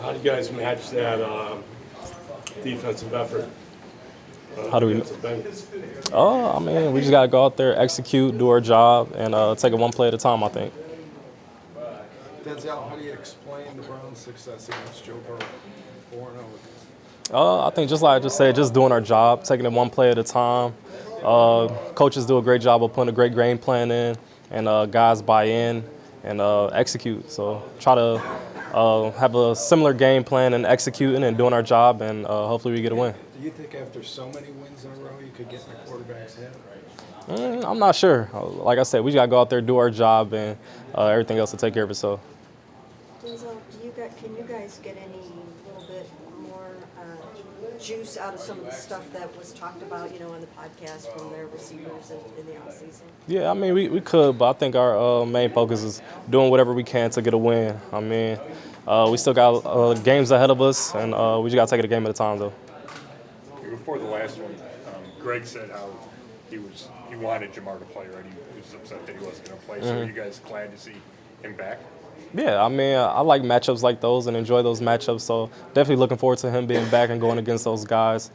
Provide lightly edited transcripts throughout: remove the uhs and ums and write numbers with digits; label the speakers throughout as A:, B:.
A: How do you guys match that defensive effort?
B: How do we?
A: Against the Bengals?
B: I mean, we just gotta go out there, execute, do our job, and take it one play at a time. I think.
C: Denzel, how do you explain the Browns' success against Joe Burrow? 4-0.
B: I think just like I just said, just doing our job, taking it one play at a time. Coaches do a great job of putting a great game plan in, and guys buy in and execute. So try to have a similar game plan and executing and doing our job, and hopefully we get a win.
C: Do you think after so many wins in a row, you could get in the quarterback's head?
B: I'm not sure. Like I said, we just gotta go out there, do our job, and everything else will take care of itself.
D: Denzel, can you guys get any little bit more juice out of some of the stuff that was talked about, on the podcast from their receivers in the offseason?
B: Yeah, I mean, we could, but I think our main focus is doing whatever we can to get a win. I mean, we still got games ahead of us, and we just got to take it a game at a time, though.
E: Before the last one, Greg said how he wanted Jamar to play, right? He was upset that he wasn't going to play. So are you guys glad to see him back?
B: Yeah, I mean, I like matchups like those and enjoy those matchups. So definitely looking forward to him being back and going against those guys.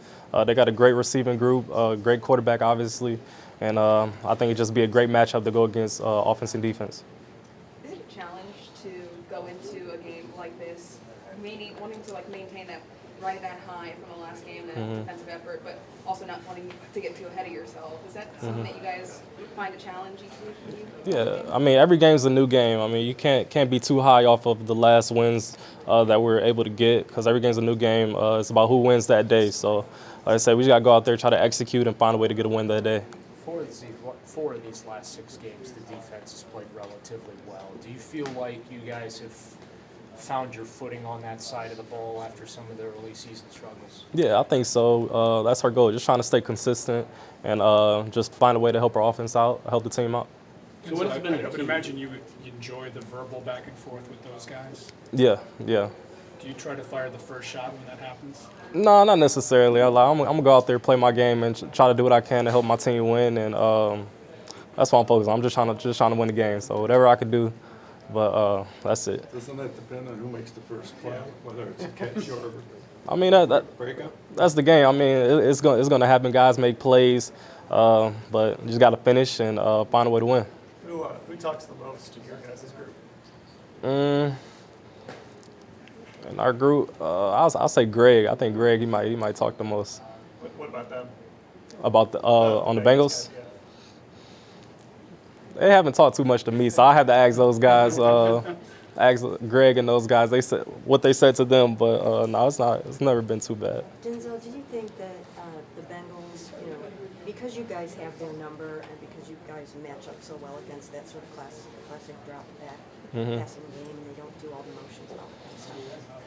B: They got a great receiving group, great quarterback, obviously. And I think it'd just be a great matchup to go against offense and defense.
F: Is it a challenge to go into a game like this, wanting to maintain that ride that high from the last game, that defensive effort, but also not wanting to get too ahead of yourself? Is that something that you guys find a challenge each week?
B: Yeah, I mean, every game's a new game. I mean, you can't be too high off of the last wins that we're able to get, because every game's a new game. It's about who wins that day. So, like I said, we just got to go out there, try to execute, and find a way to get a win that day.
G: Four of these last 6 games, the defense has played relatively well. Do you feel like you guys have found your footing on that side of the ball after some of the early season struggles?
B: Yeah, I think so. That's our goal, just trying to stay consistent and just find a way to help our offense out, help the team out.
H: So what has been I would imagine you enjoy the verbal back and forth with those guys.
B: Yeah.
H: Do you try to fire the first shot when that happens?
B: No, not necessarily. I'm going to go out there, play my game, and try to do what I can to help my team win, and that's what I'm focused on. I'm just trying to win the game, so whatever I can do. But that's it.
C: Doesn't that depend on who makes the first play, whether it's a catch or
B: I mean,
C: breakup?
B: that's the game. I mean, it's going to happen. Guys make plays, but you just got to finish and find a way to win.
I: Who talks the most in your guys' group?
B: In our group, I'll say Greg. I think Greg, he might talk the most.
I: What about them?
B: About on the Bengals?
I: Yeah.
B: They haven't talked too much to me, so I had to ask those guys, ask Greg and those guys. They said what they said to them, but no, it's never been too bad.
D: Denzel, do you think that the Bengals, because you guys have their number and because you guys match up so well against that sort of classic drop back passing game, they don't do all the motions and all that kind of stuff,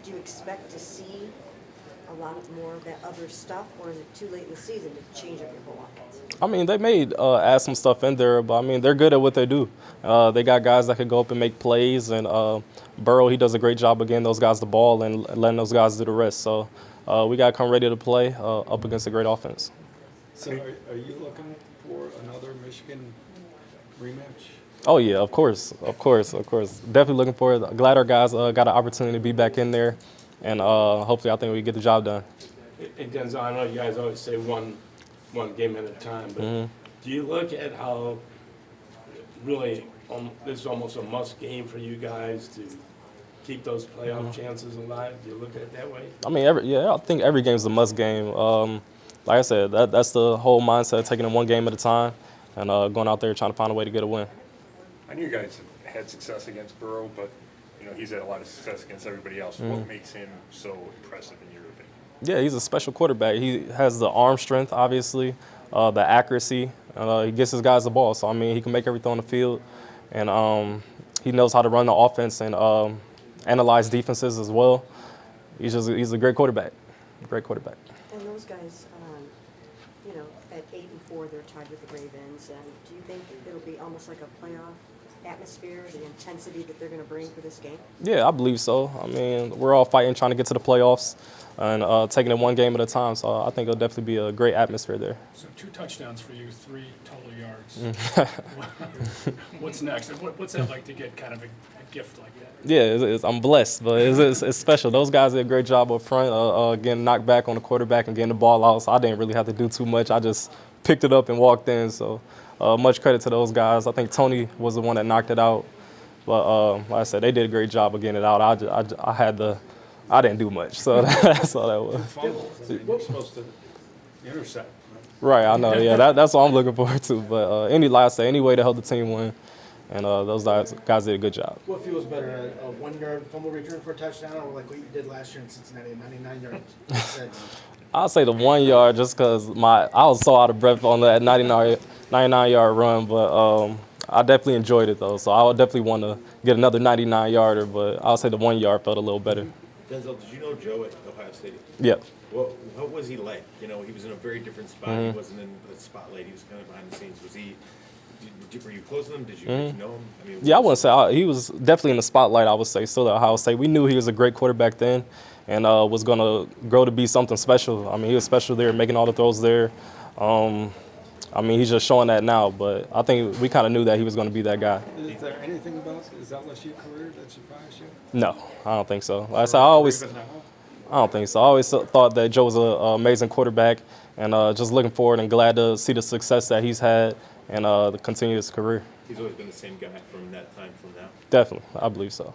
D: do you expect to see a lot more of that other stuff, or is it too late in the season to change up your whole offense?
B: I mean, they may add some stuff in there, but I mean, they're good at what they do. They got guys that can go up and make plays, and Burrow, he does a great job of getting those guys the ball and letting those guys do the rest. So we got to come ready to play up against a great offense.
C: So are you looking for another Michigan rematch?
B: Oh, yeah, of course. Definitely looking for it. Glad our guys got an opportunity to be back in there, and hopefully I think we get the job done.
A: And Denzel, I know you guys always say one game at a time, but do you look at how really this is almost a must game for you guys to keep those playoff chances alive? Do you look at it that way?
B: I mean, I think every game is a must game. Like I said, that's the whole mindset, taking it one game at a time and going out there trying to find a way to get a win.
E: I know you guys have had success against Burrow, but he's had a lot of success against everybody else. What makes him so impressive in your opinion?
B: Yeah, he's a special quarterback. He has the arm strength, obviously, the accuracy. He gets his guys the ball. So, I mean, he can make everything on the field. And he knows how to run the offense and analyze defenses as well. He's a great quarterback. Great quarterback.
D: And those guys, at 8-4, they're tied with the Ravens. And do you think it'll be almost like a playoff atmosphere, the intensity that they're going to bring for this game?
B: Yeah, I believe so. I mean, we're all fighting, trying to get to the playoffs, and taking it one game at a time. So I think it'll definitely be a great atmosphere there.
H: So 2 touchdowns for you, 3 total yards. What's next? And what's that like to get kind of a gift like that?
B: Yeah, I'm blessed, but it's special. Those guys did a great job up front, getting knocked back on the quarterback and getting the ball out. So I didn't really have to do too much. I just picked it up and walked in. So much credit to those guys. I think Tony was the one that knocked it out. But like I said, they did a great job of getting it out. I didn't do much, so that's all that was.
C: Fumbles, I mean, you're supposed to intercept.
B: Right, I know. Yeah, that's what I'm looking forward to. But like I said, any way to help the team win, and those guys did a good job.
J: What feels better, a 1-yard fumble return for a touchdown, or like what you did last year in Cincinnati, 99 yards?
B: I'll say the 1 yard just because I was so out of breath on that 99-yard run, but I definitely enjoyed it though. So I would definitely want to get another 99-yarder, but I'll say the 1 yard felt a little better.
K: Denzel, did you know Joe at Ohio State?
B: Yeah.
K: What was he like? You know, he was in a very different spot. He wasn't in the spotlight. He was kind of behind the scenes. Were you close to him? Did you get to know him? I mean,
B: Yeah, I wouldn't say he was definitely in the spotlight. I would say still at Ohio State. We knew he was a great quarterback then, and was going to grow to be something special. I mean, he was special there, making all the throws there. I mean, he's just showing that now, but I think we kind of knew that he was going to be that guy.
C: Is there anything about his LSU career that surprised you?
B: No, I don't think so. Like I said, I don't think so. I always thought that Joe was an amazing quarterback, and just looking forward and glad to see the success that he's had and continue his career.
K: he's always been the same guy from that time till now.
B: Definitely, I believe so.